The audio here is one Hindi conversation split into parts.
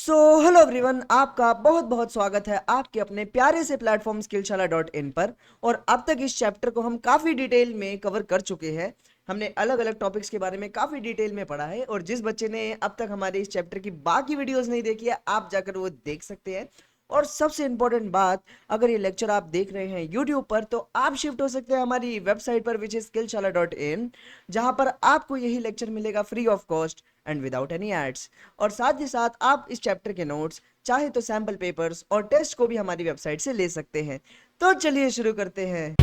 हेलो एवरीवन, आपका बहुत बहुत स्वागत है आपके अपने प्यारे से प्लेटफॉर्म skillshala.in पर। और अब तक इस चैप्टर को हम काफ़ी डिटेल में कवर कर चुके हैं। हमने अलग अलग टॉपिक्स के बारे में काफ़ी डिटेल में पढ़ा है, और जिस बच्चे ने अब तक हमारे इस चैप्टर की बाकी वीडियोस नहीं देखी है, आप जाकर वो देख सकते हैं। और सबसे इंपॉर्टेंट बात, अगर ये लेक्चर आप देख रहे हैं यूट्यूब पर, तो आप शिफ्ट हो सकते हैं हमारी वेबसाइट पर, विच इज skillshala.in, जहां पर आपको यही लेक्चर मिलेगा free of cost and without any ads. और साथ ही साथ आप इस चैप्टर के नोट्स, चाहे तो सैम्पल पेपर्स और टेस्ट को भी हमारी वेबसाइट से ले सकते हैं। तो चलिए शुरू करते हैं।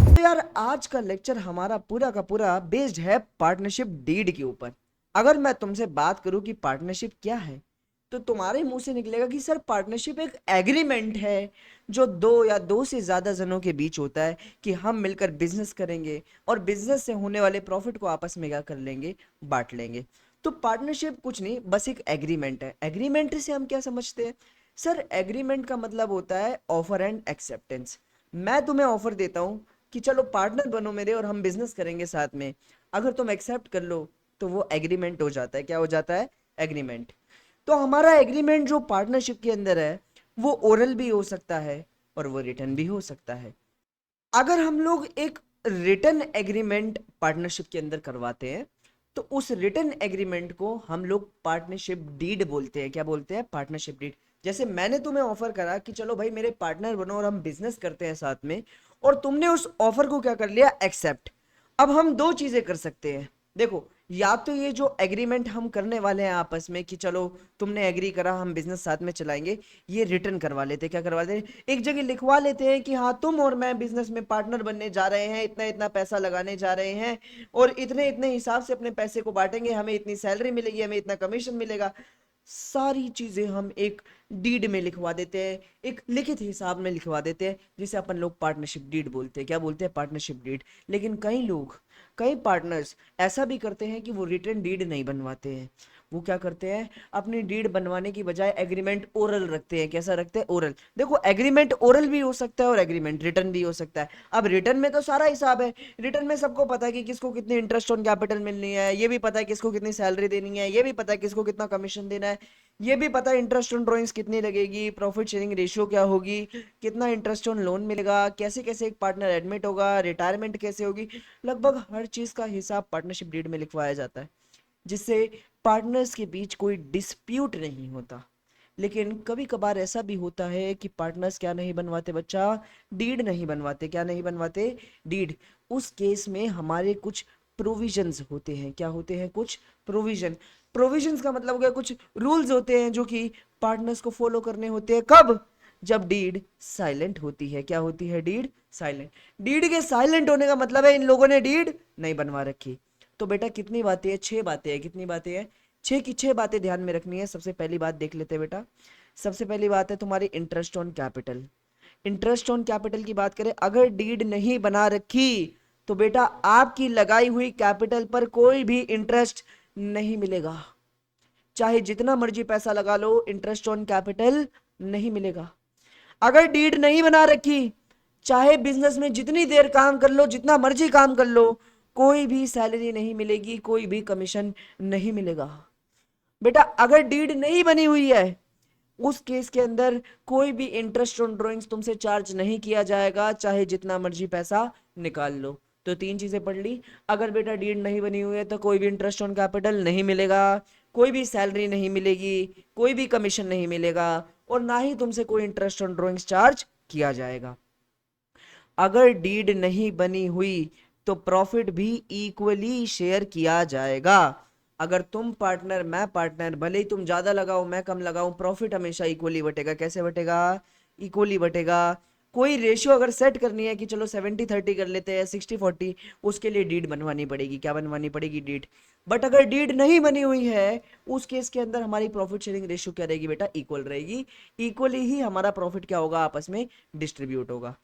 तो यार, आज का लेक्चर हमारा पूरा का पूरा बेस्ड है पार्टनरशिप डीड के ऊपर। अगर मैं तुमसे बात करूं कि पार्टनरशिप क्या है, तो तुम्हारे मुंह से निकलेगा कि सर पार्टनरशिप एक एग्रीमेंट है जो दो या दो से ज्यादा जनों के बीच होता है कि हम मिलकर बिजनेस करेंगे और बिजनेस से होने वाले प्रॉफिट को आपस में क्या कर लेंगे, बांट लेंगे। तो पार्टनरशिप कुछ नहीं, बस एक एग्रीमेंट है। एग्रीमेंट से हम क्या समझते हैं? सर एग्रीमेंट का मतलब होता है ऑफर एंड एक्सेप्टेंस। मैं तुम्हें ऑफर देता हूं कि चलो पार्टनर बनो मेरे और हम बिजनेस करेंगे साथ में। अगर तुम एक्सेप्ट कर लो तो वो एग्रीमेंट हो जाता है। क्या हो जाता है? एग्रीमेंट। तो हमारा एग्रीमेंट जो पार्टनरशिप के अंदर है, वो ओरल भी हो सकता है और वो रिटर्न भी हो सकता है। अगर हम लोग एक रिटर्न एग्रीमेंट पार्टनरशिप के अंदर करवाते हैं, तो उस रिटर्न एग्रीमेंट को हम लोग पार्टनरशिप डीड बोलते हैं। क्या बोलते हैं? Partnership deed. जैसे मैंने तुम्हें ऑफर करा कि चलो भाई मेरे पार्टनर बनो और हम बिजनेस करते हैं साथ में, और तुमने उस ऑफर को क्या कर लिया? एक्सेप्ट। अब हम दो चीजें कर सकते हैं। देखो, या तो ये जो एग्रीमेंट हम करने वाले हैं आपस में कि चलो तुमने एग्री करा हम बिजनेस साथ में चलाएंगे, ये रिटर्न करवा लेते। क्या करवा लेते? एक जगह लिखवा लेते हैं कि हाँ, तुम और मैं बिजनेस में पार्टनर बनने जा रहे हैं, इतना इतना पैसा लगाने जा रहे हैं, और इतने इतने हिसाब से अपने पैसे को बांटेंगे, हमें इतनी सैलरी मिलेगी, हमें इतना कमीशन मिलेगा। सारी चीजें हम एक डीड में लिखवा देते हैं, एक लिखित हिसाब में लिखवा देते हैं, जिसे अपन लोग पार्टनरशिप डीड बोलते हैं। क्या बोलते हैं? Partnership deed. लेकिन कई लोग, कई पार्टनर्स ऐसा भी करते हैं कि वो रिटर्न डीड नहीं बनवाते हैं। वो क्या करते हैं? अपनी डीड बनवाने की बजाय एग्रीमेंट ओरल रखते हैं। कैसा रखते हैं? ओरल। देखो, एग्रीमेंट ओरल भी हो सकता है और एग्रीमेंट रिटर्न भी हो सकता है। अब रिटर्न में तो सारा हिसाब है। रिटर्न में सबको पता है कि किसको कितनी इंटरेस्ट ऑन कैपिटल मिलनी है, ये भी पता है किसको कितनी सैलरी देनी है, ये भी पता है किसको कितना कमीशन देना है, ये भी पता है इंटरेस्ट ऑन ड्रॉइंग्स कितनी लगेगी, प्रॉफिट शेयरिंग रेशियो क्या होगी, कितना इंटरेस्ट ऑन लोन मिलेगा, कैसे कैसे एक पार्टनर एडमिट होगा, रिटायरमेंट कैसे होगी। लगभग हर चीज का हिसाब पार्टनरशिप डीड में लिखवाया जाता है, जिससे पार्टनर्स के बीच कोई डिस्प्यूट नहीं होता। लेकिन कभी कभार ऐसा भी होता है कि पार्टनर्स क्या नहीं बनवाते बच्चा? डीड नहीं बनवाते। क्या नहीं बनवाते? डीड। उस केस में हमारे कुछ प्रोविजंस होते हैं। क्या होते हैं? कुछ प्रोविजन। प्रोविजंस का मतलब हो गया कुछ रूल्स होते हैं जो कि पार्टनर्स को फॉलो करने होते हैं। कब? जब डीड साइलेंट होती है। क्या होती है? Deed silent. डीड के साइलेंट होने का मतलब है इन लोगों ने डीड नहीं बनवा रखी। तो बेटा कितनी बातें हैं? 6 बातें हैं। कितनी बातें हैं? 6 की 6 बातें ध्यान में रखनी है। सबसे पहली बात देख लेते हैं बेटा। सबसे पहली बात है तुम्हारी interest on capital. Interest on capital की बात करें, अगर डीड नहीं बना रखी तो बेटा आपकी लगाई हुई कैपिटल पर कोई भी इंटरेस्ट नहीं मिलेगा। चाहे जितना मर्जी पैसा लगा लो, इंटरेस्ट ऑन कैपिटल नहीं मिलेगा। अगर डीड नहीं बना रखी, चाहे बिजनेस में जितनी देर काम कर लो, जितना मर्जी काम कर लो, कोई भी सैलरी नहीं मिलेगी, कोई भी कमीशन नहीं मिलेगा। बेटा अगर डीड नहीं बनी हुई है, उस केस के अंदर कोई भी इंटरेस्ट ऑन ड्रॉइंग्स तुमसे चार्ज नहीं किया जाएगा, चाहे जितना मर्जी पैसा निकाल लो। तो 3 चीजें पढ़ ली। अगर बेटा डीड नहीं बनी हुई है तो कोई भी इंटरेस्ट ऑन कैपिटल नहीं मिलेगा, कोई भी सैलरी नहीं मिलेगी, कोई भी कमीशन नहीं मिलेगा, और ना ही तुमसे कोई इंटरेस्ट ऑन ड्रॉइंग्स चार्ज किया जाएगा। अगर डीड नहीं बनी हुई तो प्रॉफिट भी इक्वली शेयर किया जाएगा। अगर तुम पार्टनर मैं पार्टनर, भले ही तुम ज्यादा लगाओ मैं कम लगाऊं, प्रॉफिट हमेशा इक्वली बटेगा। कैसे बटेगा? इक्वली बटेगा। कोई रेशियो अगर सेट करनी है कि चलो 70-30 कर लेते हैं, 60-40, उसके लिए डीड बनवानी पड़ेगी। क्या बनवानी पड़ेगी? डीड। बट अगर डीड नहीं बनी हुई है, उस केस के अंदर हमारी प्रॉफिट शेयरिंग रेशियो क्या रहेगी बेटा? इक्वल रहेगी। इक्वली ही हमारा प्रॉफिट क्या होगा? आपस में डिस्ट्रीब्यूट होगा।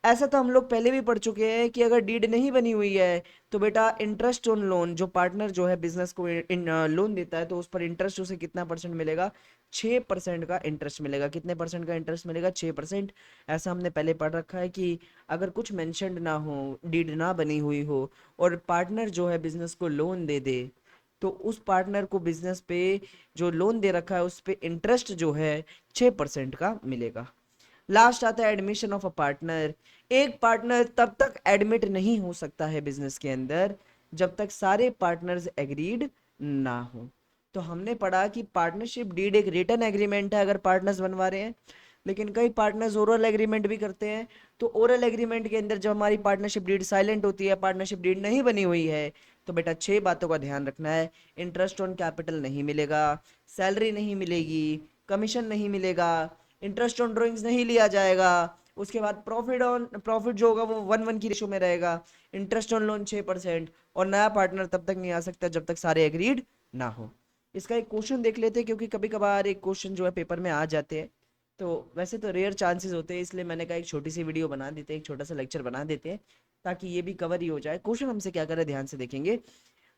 ऐसा तो हम लोग पहले भी पढ़ चुके हैं कि अगर डीड नहीं बनी हुई है तो बेटा इंटरेस्ट ऑन लोन, जो पार्टनर जो है बिजनेस को लोन देता है तो उस पर इंटरेस्ट उसे कितना परसेंट मिलेगा, 6% का इंटरेस्ट मिलेगा। कितने परसेंट का इंटरेस्ट मिलेगा, 6%। ऐसा हमने पहले पढ़ रखा है कि अगर कुछ मेंशन्ड ना हो, डीड ना बनी हुई हो और पार्टनर जो है बिजनेस को लोन दे दे तो उस पार्टनर को बिजनेस पे जो लोन दे रखा है उस पे इंटरेस्ट जो है 6% का मिलेगा। लास्ट आता है एडमिशन ऑफ अ पार्टनर। एक पार्टनर तब तक एडमिट नहीं हो सकता है बिजनेस के अंदर जब तक सारे पार्टनर्स एग्रीड ना हो। तो हमने पढ़ा कि पार्टनरशिप डीड एक रिटन एग्रीमेंट है अगर पार्टनर्स बनवा रहे हैं, लेकिन कई पार्टनर्स ओरल एग्रीमेंट भी करते हैं। तो ओरल एग्रीमेंट के अंदर जब हमारी पार्टनरशिप डीड साइलेंट होती है, पार्टनरशिप डीड नहीं बनी हुई है, तो बेटा 6 बातों का ध्यान रखना है। इंटरेस्ट ऑन कैपिटल नहीं मिलेगा, सैलरी नहीं मिलेगी, कमीशन नहीं मिलेगा, इंटरेस्ट ऑन ड्रॉइंग्स नहीं लिया जाएगा, उसके बाद प्रॉफिट जो होगा वो 1:1 की रेशो में रहेगा, इंटरेस्ट ऑन लोन 6%, और नया पार्टनर तब तक नहीं आ सकता जब तक सारे एग्रीड ना हो। इसका एक क्वेश्चन देख लेते हैं क्योंकि कभी कभार एक क्वेश्चन जो है पेपर में आ जाते हैं, तो वैसे तो रेयर चांसेस होते हैं, इसलिए मैंने कहा एक छोटी सी वीडियो बना देते हैं, एक छोटा सा लेक्चर बना देते हैं ताकि ये भी कवर ही हो जाए। क्वेश्चन हमसे क्या करे, ध्यान से देखेंगे।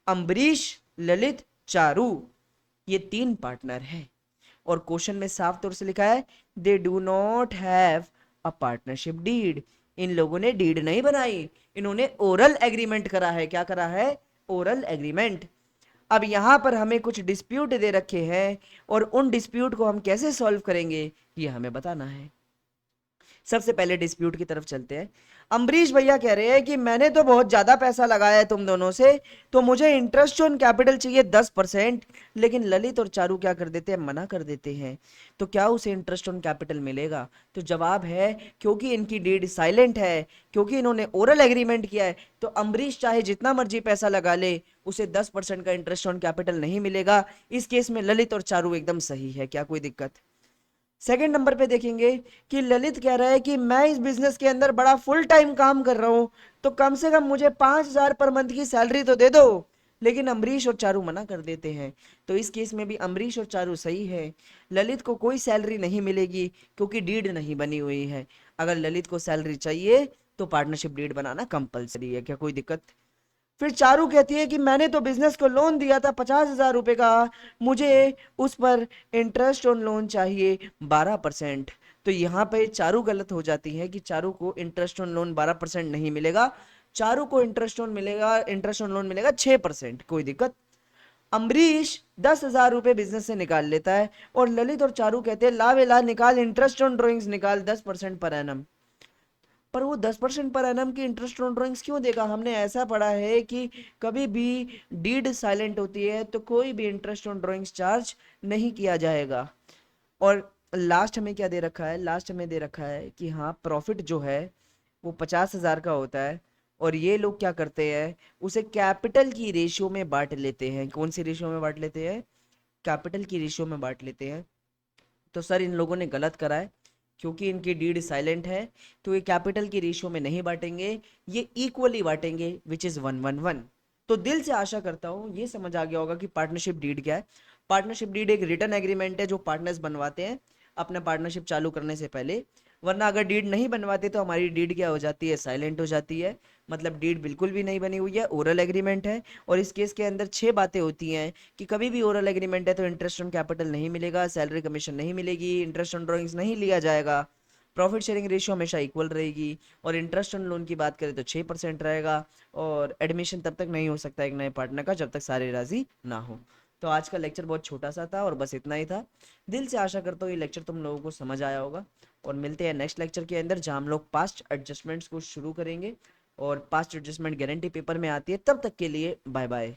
अम्बरीश, ललित, चारू ये 3 पार्टनर हैं और क्वेश्चन में साफ तौर से लिखा है they do not have a partnership deed. इन लोगों ने डीड नहीं बनाई, इन्होंने ओरल एग्रीमेंट करा है। क्या करा है, ओरल एग्रीमेंट। अब यहां पर हमें कुछ डिस्प्यूट दे रखे हैं और उन डिस्प्यूट को हम कैसे सॉल्व करेंगे ये हमें बताना है। सबसे पहले डिस्प्यूट की तरफ चलते हैं। अम्बरीश भैया कह रहे हैं कि मैंने तो बहुत ज्यादा पैसा लगाया है तुम दोनों से, तो मुझे इंटरेस्ट ऑन कैपिटल चाहिए 10%। लेकिन ललित और चारू क्या कर देते हैं, मना कर देते हैं। तो क्या उसे इंटरेस्ट ऑन कैपिटल मिलेगा, तो जवाब है क्योंकि इनकी डीड साइलेंट है, क्योंकि इन्होंने ओरल एग्रीमेंट किया है, तो अम्बरीश चाहे जितना मर्जी पैसा लगा ले उसे 10% का इंटरेस्ट ऑन कैपिटल नहीं मिलेगा। इस केस में ललित और चारू एकदम सही है, क्या कोई दिक्कत। सेकंड नंबर पे देखेंगे कि ललित कह रहा है कि मैं इस बिजनेस के अंदर बड़ा फुल टाइम काम कर रहा हूं, तो कम से कम मुझे 5,000 पर मंथ की सैलरी तो दे दो। लेकिन अमरीश और चारू मना कर देते हैं। तो इस केस में भी अमरीश और चारू सही है, ललित को कोई सैलरी नहीं मिलेगी क्योंकि डीड नहीं बनी हुई है। अगर ललित को सैलरी चाहिए तो पार्टनरशिप डीड बनाना कंपलसरी है, क्या कोई दिक्कत। फिर चारू कहती है कि मैंने तो बिजनेस को लोन दिया था 50,000 रुपए का, मुझे उस पर इंटरेस्ट ऑन लोन चाहिए 12%। तो यहाँ पे चारू गलत हो जाती है कि चारू को इंटरेस्ट ऑन लोन 12% नहीं मिलेगा, चारू को इंटरेस्ट ऑन लोन मिलेगा 6%, कोई दिक्कत। अम्बरीश 10,000 रुपए बिजनेस से निकाल लेता है और ललित और चारू कहते हैं ला वे ला निकाल, इंटरेस्ट ऑन ड्रॉइंग्स निकाल 10% पर एनम। पर वो 10% पर एनम की इंटरेस्ट ऑन ड्रॉइंग्स क्यों देगा, हमने ऐसा पढ़ा है कि कभी भी डीड साइलेंट होती है तो कोई भी इंटरेस्ट ऑन ड्रॉइंग्स चार्ज नहीं किया जाएगा। और लास्ट हमें क्या दे रखा है, लास्ट हमें दे रखा है कि हाँ प्रॉफिट जो है वो 50,000 का होता है और ये लोग क्या करते हैं, उसे कैपिटल की रेशियो में बांट लेते हैं। कौन सी रेशियो में बांट लेते हैं, कैपिटल की रेशियो में बांट लेते हैं। तो सर इन लोगों ने गलत करा है, क्योंकि इनकी डीड साइलेंट है तो ये कैपिटल की रेशियो में नहीं बांटेंगे, ये इक्वली बांटेंगे विच इज 1:1। तो दिल से आशा करता हूँ ये समझ आ गया होगा कि पार्टनरशिप डीड क्या है। पार्टनरशिप डीड एक रिटर्न एग्रीमेंट है जो पार्टनर्स बनवाते हैं अपना पार्टनरशिप चालू करने से पहले। वरना अगर डीड नहीं बनवाते तो हमारी डीड क्या हो जाती है, साइलेंट हो जाती है। मतलब डीड बिल्कुल भी नहीं बनी हुई है, ओरल एग्रीमेंट है। और इस केस के अंदर 6 बातें होती हैं कि कभी भी ओरल एग्रीमेंट है तो इंटरेस्ट ऑन कैपिटल नहीं मिलेगा, सैलरी कमीशन नहीं मिलेगी, इंटरेस्ट ऑन ड्रॉइंग्स नहीं लिया जाएगा, प्रॉफिट शेयरिंग रेशियो हमेशा इक्वल रहेगी, और इंटरेस्ट ऑन लोन की बात करें तो 6% रहेगा। और एडमिशन तब तक नहीं हो सकता एक नए पार्टनर का जब तक सारे राजी ना हो। तो आज का लेक्चर बहुत छोटा सा था और बस इतना ही था। दिल से आशा करता हूँ ये लेक्चर तुम लोगों को समझ आया होगा। और मिलते हैं नेक्स्ट लेक्चर के अंदर जहाँ हम लोग पास्ट एडजस्टमेंट्स को शुरू करेंगे और पास्ट एडजस्टमेंट गारंटी पेपर में आती है। तब तक के लिए बाय बाय।